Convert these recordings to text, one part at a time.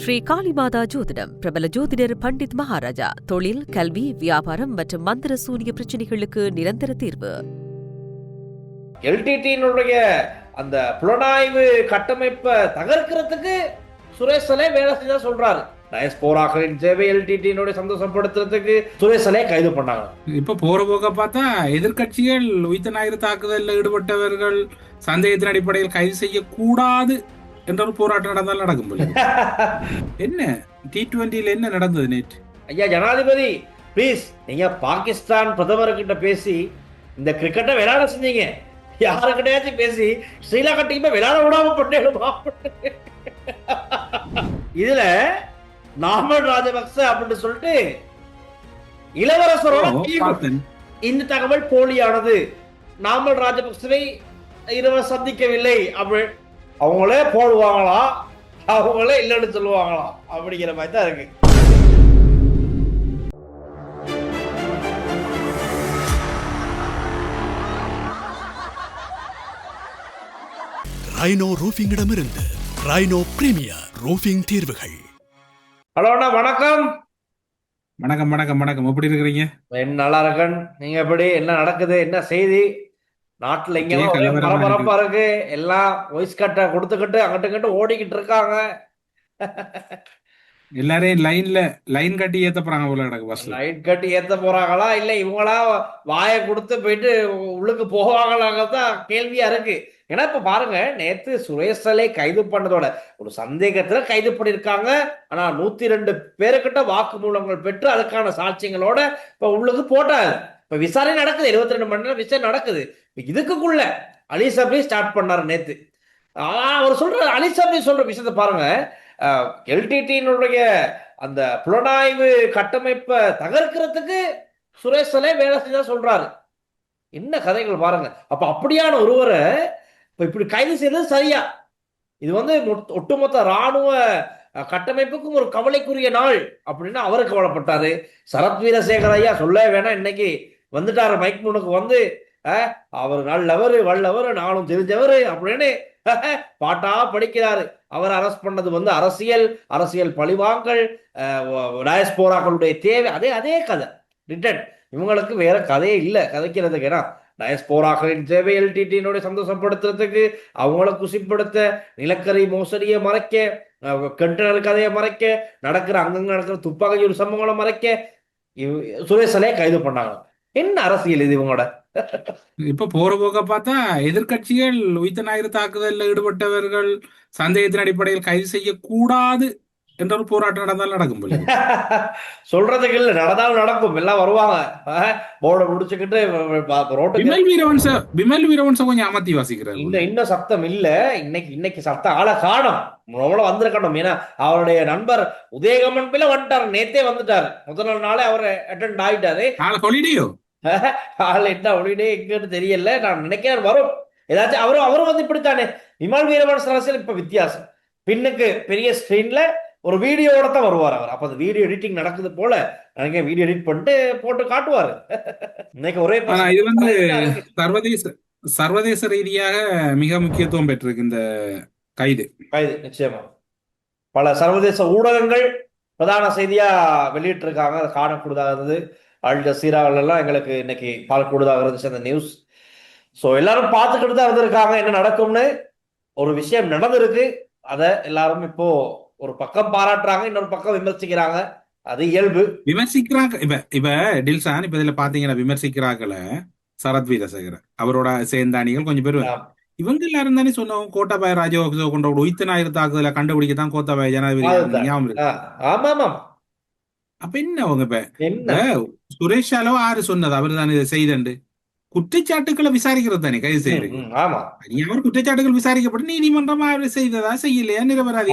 ஸ்ரீ காளிமாதா ஜோதிடம் பிரபல ஜோதிடர் பண்டித் மகாராஜா. தொழில், கல்வி, வியாபாரம் மற்றும் மந்திர சூனிய பிரச்சனைகளுக்கு நிரந்தர தீர்வு. எல்டிடியினுடைய அந்த புலனாய்வு கட்டமைப்பை தகர்க்கிறதுக்கு சுரேசலே வேலை செஞ்சா சொல்றாரு. டயஸ்போராக்களின் சேவை எல்டிடியினுடைய சந்தோஷப்படுத்துறதுக்கு சுரேசலே கைது பண்ணாங்க. இப்ப போற போக பார்த்தா எதிர்கட்சிகள் உயிர்த்த ஞாயிறு தாக்குதலில் ஈடுபட்டவர்கள் சந்தேகத்தின் அடிப்படையில் கைது செய்யக்கூடாது என்ற ஒரு போராட்டம் நடந்தால் நடக்கும் போல. என்ன T20 என்ன நடந்தது நேற்று? ஐயா ஜனாதிபதி, பிளீஸ் நீங்க பாகிஸ்தான் பிரதமர்கிட்ட பேசி இந்த கிரிக்கெட்டை விளையாட செஞ்சீங்க. யாருக்கிட்டையாச்சும் பேசி ஸ்ரீலங்கா டீமை விளையாட விடாம பண்ணிடுமா? இதுல நாமல் ராஜபக்ச அப்படின்னு சொல்லிட்டு இளவரசரோட இந்த தகவல் போலியானது, நாமல் ராஜபக்சவை இருவர் சந்திக்கவில்லை அப்படி அவங்களே போடுவாங்களா, அவங்களே இல்லைன்னு சொல்லுவாங்களா அப்படிங்கிற மாதிரி தான் இருக்கு. ரைனோ ரூஃபிங்கிடமிருந்து ரைனோ பிரீமியர் ரூஃபிங் தீர்வுகள். ஹலோண்ணா, வணக்கம். வணக்கம் வணக்கம் வணக்கம். எப்படி இருக்கிறீங்க? நல்லா இருக்கேன். நீங்க எப்படி? என்ன நடக்குது? என்ன செய்தி? நாட்டுல எங்கெல்லாம் பரபரப்பா இருக்கு. எல்லாம் வாய்ஸ் கட்ட கொடுத்துக்கிட்டு அங்கிட்டு ஓடிக்கிட்டு இருக்காங்க. எல்லாரையும் லைன் கட்டி ஏத்த போறாங்க போல கிடக்கு. பஸ் லைன் கட்டி ஏத்த போறாங்களா இல்ல இவங்களா வாயை கொடுத்து போயிட்டு உள்ளுக்கு போவாங்களாங்கதான் கேள்வியா இருக்கு. ஏன்னா இப்ப பாருங்க, நேத்து சுரேசலை கைது பண்ணதோட ஒரு சந்தேகத்துல கைது பண்ணிருக்காங்க. ஆனா 102 பேருக்கிட்ட வாக்குமூலங்கள் பெற்று அதுக்கான சாட்சியங்களோட இப்ப உள்ளுக்கு போட்டாங்க. இப்ப விசாரணை நடக்குது. 22 மணி நேரம் விசாரணை நடக்குது. இதுக்குள்ள அலி சப்ரி ஸ்டார்ட் பண்ணாரு நேத்து. அவர் சொல்ற அலி சப்ரி சொல்ற விஷயத்தை பாருங்க. எல்டிடியினுடைய அந்த புலனாய்வு கட்டமைப்பை தகர்க்கிறதுக்கு சுரேசலே வேலை செஞ்சா சொல்றாரு. என்ன கதைகள் பாருங்க. அப்ப அப்படியான ஒருவரை இப்ப இப்படி கைது செய்தது சரியா? இது ஒட்டுமொத்த ராணுவ கட்டமைப்புக்கும் ஒரு கவலைக்குரிய நாள் அப்படின்னு அவரு கவலைப்பட்டாரு. சரத் வீரசேகர் ஐயா சொல்ல வேணாம், இன்னைக்கு வந்துட்டாரு மைக் முன்னுக்கு வந்து, அவர் நல்லவர் வல்லவர் நானும் தெரிஞ்சவர் அப்படின்னு பாட்டா படிக்கிறாரு. அவர் அரெஸ்ட் பண்ணது அரசியல் பழிவாங்கல், டயஸ்போராக்களுடைய தேவை, அதே கதை ரிட்டன். இவங்களுக்கு வேற கதையே இல்லை கதைக்கிறதுக்கு. ஏன்னா டயஸ்போராக்களின் தேவை எல்டிடியினுடைய சந்தோஷப்படுத்துறதுக்கு, அவங்கள குசிப்படுத்த, நிலக்கரி மோசடியை மறைக்க, கண்டனர் கதையை மறைக்க, அங்கங்க நடக்கிற துப்பாக்கி ஒரு சம்பவங்களை மறைக்க சுரேசலே கைது பண்ணாங்க. என்ன அரசியல் இது இவங்களோட? இப்ப போற போக பார்த்தா எதிர்கட்சிகள் உயிர்த்த ஞாயிறு தாக்குதலில் ஈடுபட்டவர்கள் சந்தேகத்தின் அடிப்படையில் கைது செய்யக்கூடாது என்ற ஒரு போராட்டம் நடந்தால் நடக்கும் போல. சொல்றதுக்கு இல்ல, நடந்தாலும் நடக்கும். எல்லாம் வருவாங்க போர்டை முடிச்சுக்கிட்டு விமல் வீரவன்ச கொஞ்சம் அமர்த்தி வாசிக்கிறார். இன்னும் சத்தம் இல்ல. இன்னைக்கு சத்தம் ஆள காணும். வந்திருக்கணும். ஏன்னா அவருடைய நண்பர் உதயகமன் பிள்ளை வந்துட்டாரு. நேத்தே வந்துட்டாரு. முதல் நாளே அவர் அட்டெண்ட் ஆயிட்டாரு. ஹாலிடேயோ ஆள் என்ன ஹாலிடே எங்கன்னு தெரியல. நான் நினைக்கிறேன் வரும் ஏதாச்சும். அவரும் வந்து இப்படித்தானே. விமல் வீரவன்ச அரசியல் இப்ப வித்தியாசம். பின்னுக்கு பெரிய ஸ்கிரீன்ல ஒரு வீடியோட தான் வருவார் அவர். அப்ப அந்த வீடியோ எடிட்டிங் நடக்குது போல நினைக்க வீடியோ எடிட் பண்ணிட்டு போட்டு காட்டுவாரு. இன்னைக்கு ஒரே இது சர்வதேச ரீதியாக மிக முக்கியத்துவம் பெற்றிருக்கு இந்த கைது. நிச்சயமா பல சர்வதேச ஊடகங்கள் பிரதான செய்தியா வெளியிட்டு இருக்காங்க. அதை காணக்கூடியதாக இருந்தது. அல் ஜசீராவில் எல்லாம் எங்களுக்கு இன்னைக்கு பார்க்கக்கூடியதாக இருந்துச்சு அந்த நியூஸ். ஸோ எல்லாரும் பார்த்துக்கிட்டு தான் இருந்திருக்காங்க என்ன நடக்கும்னு. ஒரு விஷயம் நடந்திருக்கு. அதை எல்லாரும் இப்போ ஒரு பக்கம் பாராட்டுறாங்க, இன்னொரு பக்கம் விமர்சிக்கிறாங்க. அது இயல்பு. விமர்சிக்கிறாங்க. இப்ப டில்சான் இப்ப இதுல பாத்தீங்கன்னா விமர்சிக்கிறாங்கள சரத் வீரசேகர் அவரோட சேர்ந்தானிகள் கொஞ்சம் பேர் இவங்க எல்லாரும் தானே சொன்னோம். கோட்டாபாய ராஜபக்சே கொண்ட உயிர்த்த ஞாயிறு தாக்குதலை கண்டுபிடிக்கத்தான் கோட்டாபாய ஜனாதிபதி. அப்ப என்ன அவங்க இப்ப சுரேஷாலோ ஆறு சொன்னது அவர் தானே இதை செய்தண்டு குற்றச்சாட்டுக்களை விசாரிக்கிறது தானே கைது செய்யறது. அவர் குற்றச்சாட்டுகள் விசாரிக்கப்பட்டு நீதிமன்றம் செய்ததா செய்யலையா நிரபராதி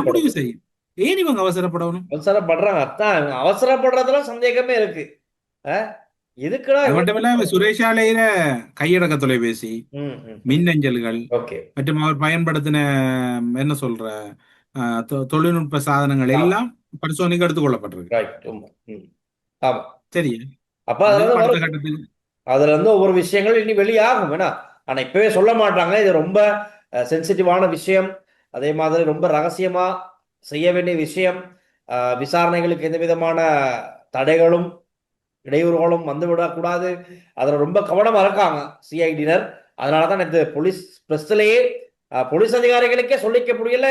முடிவு செய்யும். ஏன் இவங்க அவசரப்படணும்? அவசரப்படுறதுல சந்தேகமே இருக்கு. சுரேஷாலையில கையடக்க தொலைபேசி, மின்னஞ்சல்கள் மற்றும் அவர் பயன்படுத்தின என்ன சொல்ற தொழில்நுட்ப சாதனங்கள் எல்லாம் பரிசோதனைக்கு எடுத்துக் கொள்ளப்பட்டிருக்கு. சரி, அப்ப அதுல இருந்து ஒவ்வொரு விஷயங்கள் இனி வெளியாகும். வேணா ஆனா இப்பவே சொல்ல மாட்டாங்க. இது ரொம்ப சென்சிட்டிவான விஷயம். அதே மாதிரி ரொம்ப ரகசியமா செய்ய வேண்டிய விஷயம். விசாரணைகளுக்கு எந்த விதமான தடைகளும் இடையூறுகளும் வந்துவிடக்கூடாது. அதுல ரொம்ப கவனமா இருக்காங்க சிஐடியினர். அதனாலதான் நேற்று போலீஸ் பிரஸ்லயே போலீஸ் அதிகாரிகளுக்கே சொல்லிக்க முடியல.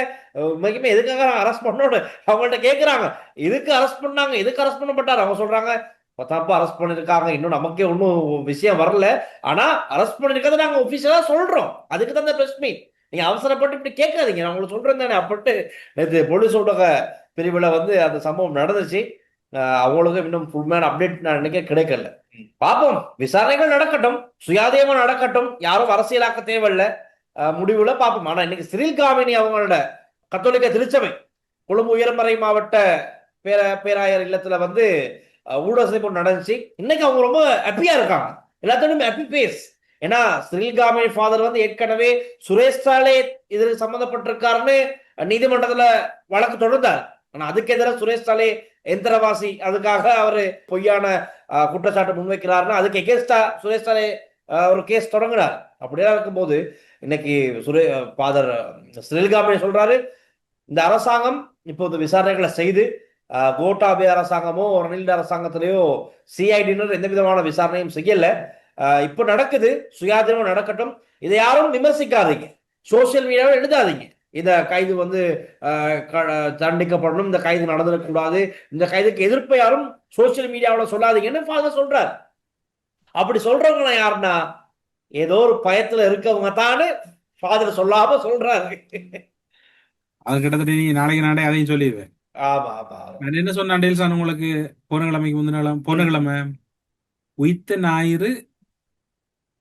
உண்மைக்குமே எதுக்காக அரெஸ்ட் பண்ணணும் அவங்கள்ட்ட கேட்கிறாங்க. எதுக்கு அரெஸ்ட் பண்ணாங்க, எதுக்கு அரெஸ்ட் பண்ணப்பட்டார்? அவங்க சொல்றாங்க பத்தாப்பா அரெஸ்ட் பண்ணிருக்காங்க, இன்னும் நமக்கே ஒன்றும் விஷயம் வரல, ஆனா அரெஸ்ட் பண்ணிருக்கிறத நாங்க ஒபிஷியலா சொல்றோம், அதுக்கு தான் பிரஸ் மீட். நீங்க அவசரப்பட்டு இப்படி கேட்காதீங்க, நான் உங்களுக்கு சொல்றேன் தானே. அப்பட்டு நேற்று போலீஸ் ஊடக பிரிவுல அந்த சம்பவம் நடந்துச்சு. அவங்களுக்கு இன்னும் ஃபுல்மேன் அப்டேட் நான் நினைக்க கிடைக்கல. பார்ப்போம், விசாரணைகள் நடக்கட்டும், சுயாதீனமா நடக்கட்டும், யாரும் அரசியலாக்க தேவையில்லை. முடிவுல பார்ப்போம். ஆனா இன்னைக்கு சிறில் காமினி அவங்களோட கத்தோலிக்க திருச்சபை கொழும்பு உயர்மறை மாவட்ட பேராயர் இல்லத்துல ஊடக சந்திப்பு நடந்துச்சு. இன்னைக்கு அவங்க ரொம்ப ஹாப்பியா இருக்காங்க, எல்லாத்தோடும் ஹாப்பி பேஸ். ஏன்னா சிறில் காமினி ஃபாதர் ஏற்கனவே சுரேஷ் சாலே இதுக்கு சம்மந்தப்பட்டிருக்காருன்னு நீதிமன்றத்துல வழக்கு தொடர்ந்தார். ஆனா அதுக்கு எதிராக சுரேஷ் சாலே எந்திரவாசி, அதுக்காக அவரு பொய்யான குற்றச்சாட்டு முன்வைக்கிறாருன்னா அதுக்கு எகேன்ஸ்டா சுரேஷ் சாலே ஒரு கேஸ் தொடங்கினார். அப்படியெல்லாம் இருக்கும்போது இன்னைக்கு ஃபாதர் சிறில் காமினி சொல்றாரு, இந்த அரசாங்கம் இப்போது விசாரணைகளை செய்து கோட்டாபே அரசாங்கமோ ரணில் அரசாங்கத்திலேயோ சிஐடியினர் எந்த விதமான விசாரணையும் செய்யல. இப்ப நடக்குது, சுயாதீனம் நடக்கட்டும். இதை யாரும் விமர்சிக்காதீங்க, சோசியல் மீடியாவில் எழுதாதீங்க. இந்த கைது தண்டிக்கப்படணும், இந்த கைது நடந்துடக்கூடாது, இந்த கைதுக்கு எதிர்ப்பை யாரும் சோசியல் மீடியாவில் சொல்லாதீங்கன்னு ஃபாதர் சொல்றாரு. அப்படி சொல்றவங்க யாருன்னா ஏதோ ஒரு பயத்துல இருக்கவங்க தானே ஃபாதர் சொல்லாம சொல்றாரு. அது கிட்டத்தட்ட நீங்க நாளைக்கு நாளே அதையும் சொல்லிடுவேன். ஆமா ஆமா. நான் என்ன சொன்னேன் டேல்சான் உங்களுக்கு, போன கிழமை உயிர்த்த ஞாயிறு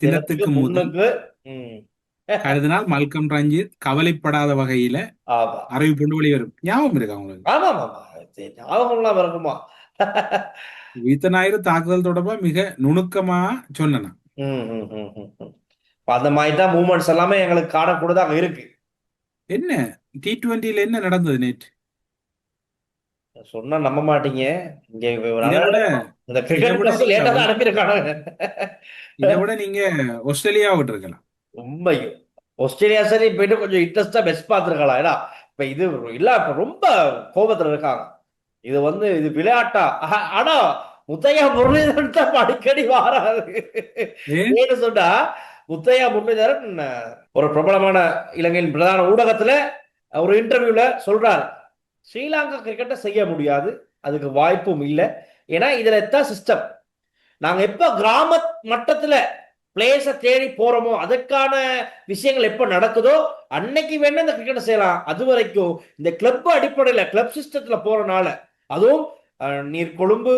தினத்துக்கு முன்னுக்கு கருதினால் மல்கம் ரஞ்சித் கவலைப்படாத வகையில அறிவிப்பு வெளிவரும். ஞாபகம் இருக்கா உங்களுக்கு? ஆமா ஆமா, ஞாபகம்லாம் இருக்குமா? உயிர்த்த ஞாயிறு தாக்குதல் தொடர்பா மிக நுணுக்கமா சொன்னா அந்த மாதிரி தான் மூமெண்ட்ஸ் எல்லாமே எங்களுக்கு காணக்கூடதாக இருக்கு. என்ன T20 என்ன நடந்தது நேற்று சொன்னா நம்ப மாட்டீங்க. இதை விட நீங்க ஆஸ்திரேலியா விட்டு இருக்கலாம். உண்மையும் ஆஸ்திரேலியா சரி போயிட்டு கொஞ்சம் இன்ட்ரெஸ்டா பெஸ்ட் பார்த்துருக்கலாம். ஏன்னா இப்ப இது இல்ல, இப்ப ரொம்ப கோபத்துல இருக்காங்க. இது விளையாட்டா? ஆனா முத்தையா முரளிதரன் தான் அடிக்கடி வாராது. ஏன்னு சொன்னா முத்தையா முரளிதரன் ஒரு பிரபலமான இலங்கையின் பிரதான ஊடகத்துல ஒரு இன்டர்வியூல சொல்றாரு, ஸ்ரீலங்கா கிரிக்கெட்டை செய்ய முடியாது, அதுக்கு வாய்ப்பும் இல்லை. ஏன்னா இதுல எத்தான் சிஸ்டம், நாங்க எப்ப கிராம மட்டத்துல பிளேயர்ஸை தேடி போறோமோ அதுக்கான விஷயங்கள் எப்ப நடக்குதோ அன்னைக்கு வேணா இந்த கிரிக்கெட்டை செய்யலாம். அது வரைக்கும் இந்த கிளப் அடிப்படையில கிளப் சிஸ்டத்துல போறனால, அதுவும் நீர் கொழும்பு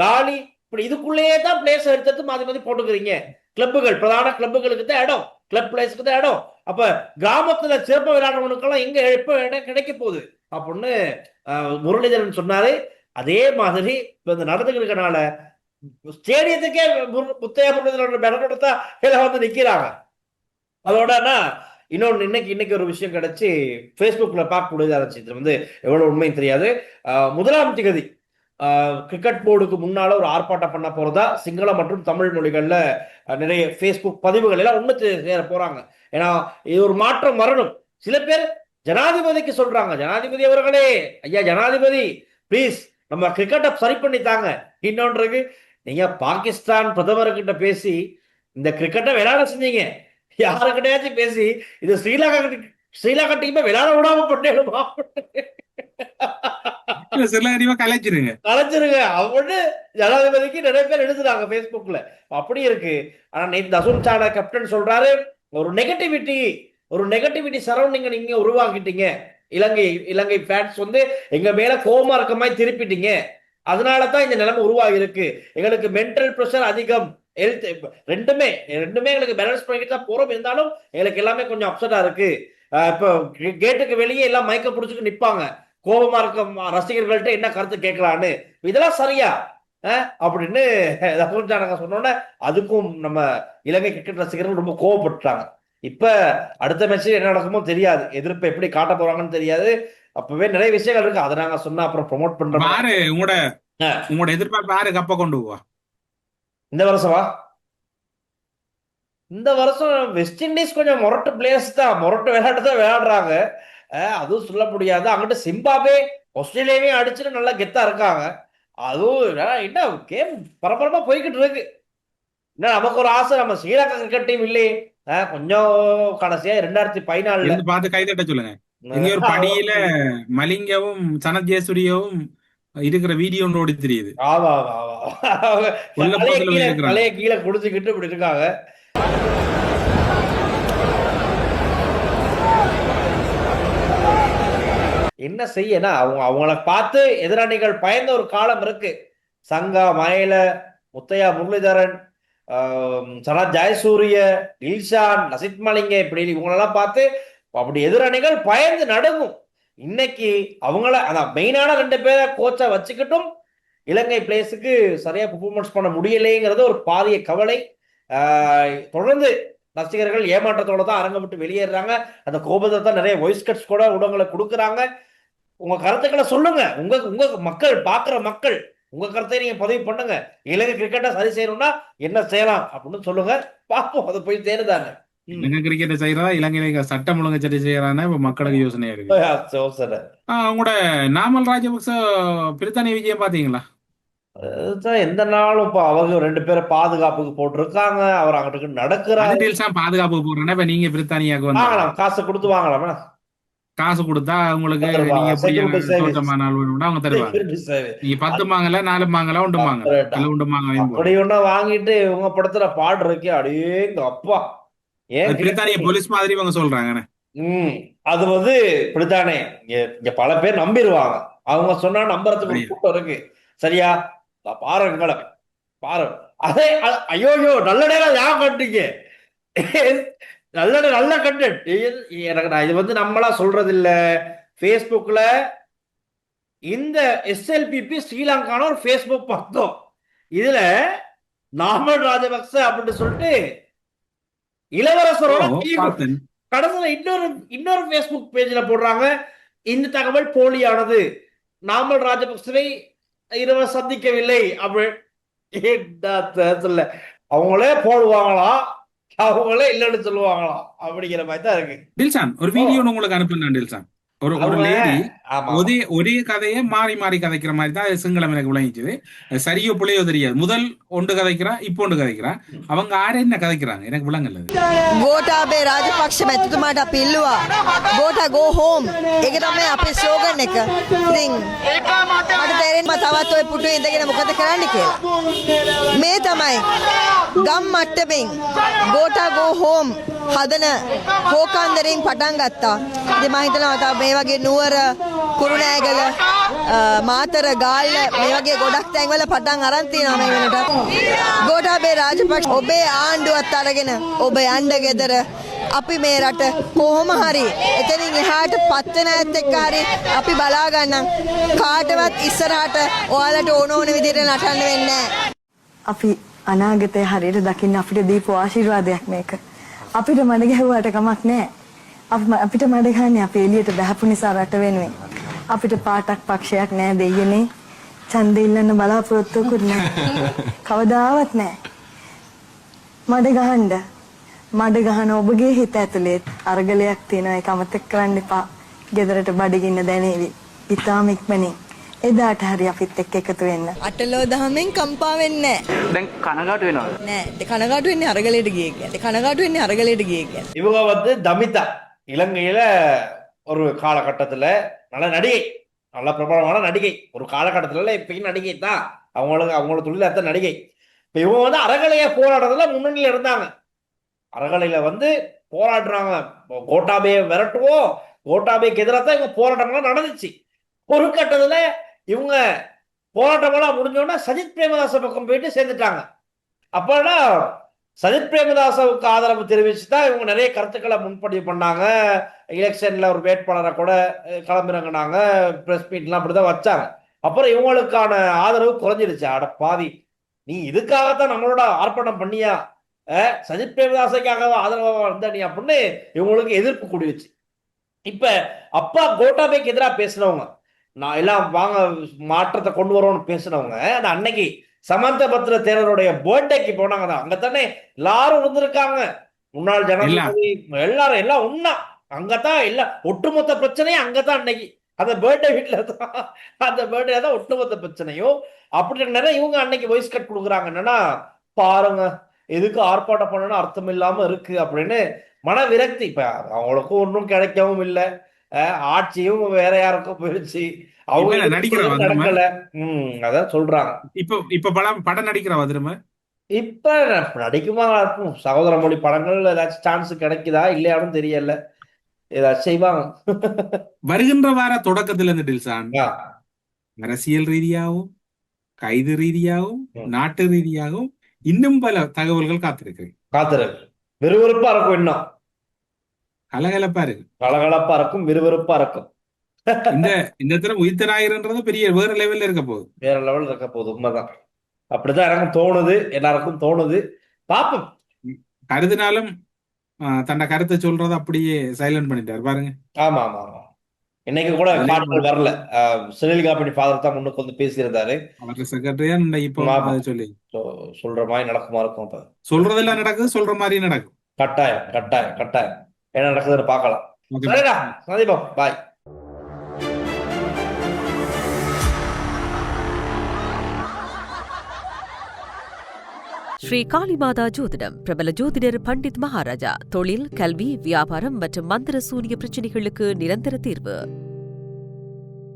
காலி இப்படி இதுக்குள்ளேயே தான் பிளேயர்ஸ் எடுத்து மாத்தி மாத்தி போட்டுக்கிறீங்க. கிளப்புகள் பிரதான கிளப்புகளுக்கு தான் இடம், கிளப் பிளேயர்ஸ்க்கு தான் இடம். அப்ப கிராமத்துல சிறப்பு விளையாடுறவனுக்கெல்லாம் எங்க எப்ப இடம் கிடைக்க போகுது அப்படின்னு முரளிதரன் சொன்னாரு. அதே மாதிரி இப்ப இந்த நடந்துக்கிறதுனால ஸ்டேடியத்துக்கே முத்தையா முரளிதரன் மெனக்கெடுத்தா எல்லாம் நிக்கிறாங்க. அதோடனா இன்னொன்று இன்னைக்கு ஒரு விஷயம் கிடைச்சி ஃபேஸ்புக்ல பார்க்கக்கூடியதா இருந்துச்சு. இது எவ்வளவு உண்மையும் தெரியாது. 1ஆம் தேதி கிரிக்கெட் போர்டுக்கு முன்னால ஒரு ஆர்ப்பாட்டம் பண்ண போறதா சிங்கள மற்றும் தமிழ் மொழிகள்ல நிறைய ஃபேஸ்புக் பதிவுகள் எல்லாம் உண்மை சேர போறாங்க. ஏன்னா இது ஒரு மாற்றம் வரணும். சில பேர் ஜனாதிபதிக்கு சொல்றாங்க, ஜனாதிபதி அவர்களே, ஐயா ஜனாதிபதி ப்ளீஸ் நம்ம கிரிக்கெட்டை சரி பண்ணித்தாங்க. இன்னொன்றுக்கு நீங்க பாகிஸ்தான் பிரதமர்கிட்ட பேசி இந்த கிரிக்கெட்டை விளையாட செஞ்சீங்க, யாருக்கிட்டையாச்சும் பேசி இது ஸ்ரீலங்கா டீமை விளையாட விடாம பண்ணிடுமா? கலைச்சிருங்க அப்படின்னு ஜனாதிபதிக்கு நிறைய பேர் எழுதுறாங்க பேஸ்புக்ல. அப்படி இருக்கு. ஆனா நேற்று தசுன் சானா கேப்டன் சொல்றாரு, ஒரு நெகட்டிவிட்டி சரௌண்டிங் நீங்க உருவாக்கிட்டீங்க. இலங்கை ஃபேன்ஸ் எங்க மேல கோபமா இருக்க மாதிரி திருப்பிட்டீங்க. அதனாலதான் இந்த நிலைமை உருவாகி இருக்கு. எங்களுக்கு மென்டல் பிரஷர் அதிகம், ஹெல்த் ரெண்டுமே எங்களுக்கு பேலன்ஸ் பண்ணிட்டு தான் போறோம். இருந்தாலும் எங்களுக்கு எல்லாமே கொஞ்சம் அப்செட்டா இருக்கு. இப்போ கேட்டுக்கு வெளியே எல்லாம் மயக்க பிடிச்சிட்டு நிப்பாங்க, கோபமா இருக்க ரசிகர்கள்ட்ட என்ன கருத்து கேட்கலான்னு. இதெல்லாம் சரியா அப்படின்னு சொன்னோன்னே அதுக்கும் நம்ம இலங்கை கிரிக்கெட் ரசிகர்கள் ரொம்ப கோவப்பட்டுட்டாங்க. இப்ப அடுத்த மேட்ச் என்ன நடக்குமோ தெரியாது, எதிர்ப்பு எப்படி காட்ட போறாங்கன்னு தெரியாது. அப்பவே நிறைய விஷயங்கள் இருக்கு, அதை நாங்க சொன்னா அப்புறம் ப்ரொமோட் பண்றோம். உங்களோட எதிர்பார்ப்பு யாரு கப்ப கொண்டு போவா இந்த வருஷமா? இந்த வருஷம் வெஸ்ட் இண்டீஸ் கொஞ்சம் முரட்டு பிளேயர்ஸ் தான், முரட்டு விளையாட்டு தான் விளையாடுறாங்க. அதுவும் சொல்ல முடியாது. அங்கிட்டு சிம்பாப்வே ஆஸ்திரேலியாவே அடிச்சுட்டு நல்லா கெத்தா இருக்காங்க. அதுவும் என்ன கேம் பரபரப்பா போய்கிட்டு இருக்கு. என்ன நமக்கு ஒரு ஆசை, நம்ம ஸ்ரீலங்கா கிரிக்கெட் டீம் இல்லையே, கொஞ்சம் கடைசியா 2014 பார்த்து கைதட்ட சொல்லுங்க. இங்க ஒரு படியில மலிங்கவும் சனத் ஜெயசூரியவும் இருக்கிற வீடியோ ஒன்று ஓடி தெரியுது. ஆமா ஆமா ஆமா, தலைய கீழே குடிச்சுக்கிட்டு இப்படி இருக்காங்க. என்ன செய்யனா அவங்கள பார்த்து எதிரணிகள் பயந்த ஒரு காலம் இருக்கு. சங்கா, மயில, முத்தையா முரளிதரன், சனத் ஜெயசூரிய, டில்ஷான், லசித் மலிங்க, இப்படி இவங்களெல்லாம் பார்த்து அப்படி எதிரணிகள் பயந்து நடுங்கும். இன்னைக்கு அவங்கள அதான் மெயினான 2 பேரை கோச்சா வச்சுக்கிட்டும் இலங்கை பிளேஸுக்கு சரியா பெர்ஃபார்மன்ஸ் பண்ண முடியலைங்கிறது ஒரு பாரிய கவலை. தொடர்ந்து ரசிகர்கள் ஏமாற்றத்தோட தான் அரங்க விட்டு வெளியேறாங்க. அந்த கோபத்தை தான் நிறைய வாய்ஸ் கட்ஸ் கூட ஊடகங்களை கொடுக்குறாங்க. உங்க கருத்துக்களை சொல்லுங்க. உங்க மக்கள் பாக்குற மக்கள் உங்க கருத்தை நீங்க பதிவு பண்ணுங்க. இலங்கை கிரிக்கெட்டை சரி செய்யணும்னா என்ன செய்யலாம் அப்படின்னு சொல்லுங்க, பார்ப்போம். அது போய் சேருதாங்க. இலங்கை கிரிக்கெட்டை செய்யறதா, இலங்கை சட்டம் ஒழுங்கு சரி செய்யறான்னு இப்ப மக்களுக்கு யோசனையா இருக்கு. அவங்களோட நாமல் ராஜபக்ச பிரித்தானிய விஜயம் பாத்தீங்களா? எந்த நாளும் இப்ப அவங்க 2 பேரை பாதுகாப்புக்கு போட்டிருக்காங்க. அவர் அங்கிட்டு நடக்கிறாரு. பாதுகாப்புக்கு போடுறேன்னா இப்ப நீங்க பிரித்தானியாவுக்கு வாங்கலாம், காசு கொடுத்து வாங்கலாமா? காசு கொடுத்தா உங்களுக்கு நீங்க தோட்டமான அவங்க தருவாங்க. நீங்க 10 மாங்கல 4 மாங்கல 1 மாங்கல 1 மாங்கல அப்படி ஒண்ணா வாங்கிட்டு இவங்க படத்துல பாடு இருக்கு. அடேங்க அப்பா, ஏன் பிரித்தானிய போலீஸ் மாதிரி இவங்க சொல்றாங்க. அது வந்து இப்படித்தானே இங்க பல பேர் நம்பிடுவாங்க. அவங்க சொன்னா நம்புறதுக்கு ஒரு கூட்டம் இருக்கு. சரியா? பாருங்கள பாரு. அதே ஐயோ நல்ல நேரம் ஞாபகம் கட்டுங்க. நல்ல கண்டென்ட் எனக்கு. நான் இது வந்து நம்மளா சொல்றது இல்ல. பேஸ்புக்ல இந்த SLPP ஸ்ரீலங்கான ஒரு பேஸ்புக் பார்த்தோம். இதுல நாமல் ராஜபக்ச அப்படின்னு சொல்லிட்டு இளவரசரோட கடைசியில இன்னொரு பேஸ்புக் பேஜ்ல போடுறாங்க, இந்த தகவல் போலியானது, நாமல் ராஜபக்சவை இருவர் சந்திக்கவில்லை அப்படின்னு. அவங்களே போடுவாங்களா, அவங்களே இல்லைன்னு சொல்லுவாங்களா அப்படிங்கிற மாதிரி தான் இருக்கு. டில்ஷான் ஒரு வீடியோ உங்களுக்கு அனுப்புனேன். டில்ஷான் ஒரு லேடி ஒரே கதையை மாறி மாறி கதைக்கிற மாதிரி தான் சிங்களம் எனக்கு விளங்கிச்சுது. சரியோ புள்ளையோ தெரியாது. முதல் ஒன்று கதைக்கிறா, இப்போ ஒன்று கதைக்கிறா. அவங்க என்ன கதைக்கிறாங்க எனக்கு விளங்கல. ගෝඨාභය රාජපක්ෂ මැතිතුමාට අපි ඉල්ලුවා ගෝඨා go home. ඒක තමයි අපේ ස්ලෝගන් එක. ඉතින් මට තේරෙන්නේ තවත් ඔය පුටුවේ ඉඳගෙන මොකද කරන්න කියලා. මේ තමයි ගම් මට්ටමින් ගෝඨා go home හදන කෝකන්දරින් පටන් ගත්තා. ඉතින් මම හිතනවා තව මේ වගේ නුවර, කුරුණෑගල, මාතර, ගාල්ල මේ වගේ ගොඩක් තැන්වල පටන් අරන් තියෙනවා මේ වෙනට. ගෝඨාභය රාජපක්ෂ ඔබේ ආණ්ඩුවත් අරගෙන ඔබ යන්න ගෙදර. අපි මේ රට කොහොම හරි එතනින් එහාට පත් වෙන ඇත් එක්ක හරි අපි බලා ගන්නම්. කාටවත් ඉස්සරහට ඔයාලට ඕන විදිහට නටන්න වෙන්නේ නැහැ. අපි අනාගතය හරියට දකින්න අපිට දීපු ආශිර්වාදයක් මේක. අපිට මඩ ගැහුවාට කමක් නැහැ. අපිට මඩ ගහන්නේ අපි එළියට බහපු නිසා රට වෙනුවෙන්. අපිට පාටක් පක්ෂයක් නැහැ දෙයියනේ. ඡන්ද ඉල්ලන්න බලාපොරොත්තුකුත් නැහැ. කවදාවත් නැහැ. මඩ ගහන්න. මඩ ගහන ඔබගේ හිත ඇතුලේ අරගලයක් තියෙනවා. ඒක අමතක කරන්න එපා. ගෙදරට බඩගින්න දැනේවි. ඊටාම ඉක්මනින් එදාට හරි අපිත් එක්ක එකතු වෙන්න. අටලෝ දහමෙන් කම්පා වෙන්නේ නැහැ. දැන් කනගාටු වෙනවද? නෑ. කනගාටු වෙන්නේ අරගලයට ගියේ කියන්නේ. කනගාටු වෙන්නේ අරගලයට ගියේ කියන්නේ. இவங்க வந்து தமிதா இலங்கையில ஒரு காலகட்டத்துல நல்ல நடிகை, நல்ல பிரபலமான நடிகை. ஒரு காலகட்டத்துல இப்பயும் நடிகை தான். அவங்களோட தொழிலாத்த நடிகை. இப்ப இவங்க வந்து அறகலைய போராடுறதுல முன்னணியில இருந்தாங்க. அறகலையில வந்து போராடுறாங்க. கோட்டாபே விரட்டுவோம், கோட்டாபேக்கு எதிராக தான் இவங்க போராட்டங்கள்லாம் நடந்துச்சு. ஒரு கட்டத்துல இவங்க போராட்டமெல்லாம் முடிஞ்சோன்னா சஜித் பிரேமதாச பக்கம் போயிட்டு சேர்ந்துட்டாங்க. அப்பனா சஜித் பிரேமதாசவுக்கு ஆதரவு தெரிவிச்சு தான் இவங்க நிறைய கருத்துக்களை முன்பதிவு பண்ணாங்க. எலெக்ஷன்ல ஒரு வேட்பாளரை கூட களமிறங்கினாங்க. பிரஸ் மீட்லாம் அப்படிதான் வச்சாங்க. அப்புறம் இவங்களுக்கான ஆதரவு குறைஞ்சிருச்சு. அட பாவி, நீ இதுக்காகத்தான் நம்மளோட ஆர்ப்பாட்டம் பண்ணியா, சஜித் பிரேமதாசைக்காக ஆதரவாக வந்த நீ அப்படின்னு இவங்களுக்கு எதிர்ப்பு கூடிருச்சு. இப்ப அப்பா கோட்டாபேக்கு எதிராக பேசினவங்க, நான் எல்லாம் வாங்க மாற்றத்தை கொண்டு வரோம்னு பேசினவங்க, அந்த அன்னைக்கு சமந்த பத்ர தேரருடைய பர்த்டேக்கு போனாங்க. அங்கத்தானே எல்லாரும் இருந்திருக்காங்க. முன்னாள் ஜனாதிபதி எல்லாரும் எல்லாம் ஒன்னா அங்கதான் இல்ல ஒட்டுமொத்த பிரச்சனையும் அங்கதான் அன்னைக்கு அந்த பர்த்டே வீட்டுல தான் அந்த பர்த்டே தான் ஒட்டுமொத்த பிரச்சனையும். அப்படி நேரம் இவங்க அன்னைக்கு வாய்ஸ் கட் கொடுக்குறாங்க, என்னன்னா பாருங்க எதுக்கு ஆர்ப்பாட்டம் பண்ணணும் அர்த்தம் இல்லாம இருக்கு அப்படின்னு மன விரக்தி. இப்ப அவங்களுக்கும் ஒன்றும் கிடைக்கவும் இல்லை, ஆட்சியும் வேற யாருக்கும் போயிடுச்சு, அவங்க நடக்கல. அதான் சொல்றாங்க. இப்ப படம் நடிக்கிறவா திரும்ப இப்ப நடிக்குமா இருக்கும். சகோதர மொழி படங்கள் ஏதாச்சும் சான்ஸ் கிடைக்குதா இல்லையான்னு தெரியல, ஏதாச்சும் செய்வாங்க. வருகின்ற வார தொடக்கத்துல இருந்து டில்சான் அரசியல் ரீதியாகவும் கைது ரீதியாகவும் நாட்டு ரீதியாகவும் இன்னும் பல தகவல்கள் காத்திருக்கு. விறுவிறுப்பா இருக்கும், இன்னும் கலகலப்பா இருக்கு, கலகலப்பா இருக்கும், விறுவிறுப்பா இருக்கும். இந்த தரம் உயிர்த்த ஞாயிறுன்றது பெரிய வேற லெவல்ல இருக்க போகுது, வேற லெவல்ல இருக்க போகுது. உண்மைதான், அப்படிதான் எனக்கும் தோணுது, எல்லாருக்கும் தோணுது. பாப்போம். கருதினாலும் தன்னை கருத்தை சொல்றத அப்படியே சைலண்ட் பண்ணிட்டாரு பாருங்க. ஆமா ஆமா ஆமா. இன்னைக்கு கூட காட்டுகள் வரல, சுனில் காப்பி ஃபாதர் தான் முன்னுக்கு வந்து பேசியிருந்தாரு. அவருக்கு செக்ரட்டரியா இப்போ சொல்லி சொல்ற மாதிரி நடக்குமா இருக்கும். இப்ப சொல்றதெல்லாம் நடக்குது, சொல்ற மாதிரி நடக்கும். கட்டாயம் கட்டாயம் கட்டாயம் என்ன நடக்குதுன்னு பார்க்கலாம். சரிடா, சந்திப்போம், பாய். ஸ்ரீ காளிமாதா ஜோதிடம் பிரபல ஜோதிடர் பண்டித் மகாராஜா. தொழில், கல்வி, வியாபாரம் மற்றும் மந்திர சூனிய பிரச்சினைகளுக்கு நிரந்தர தீர்வு.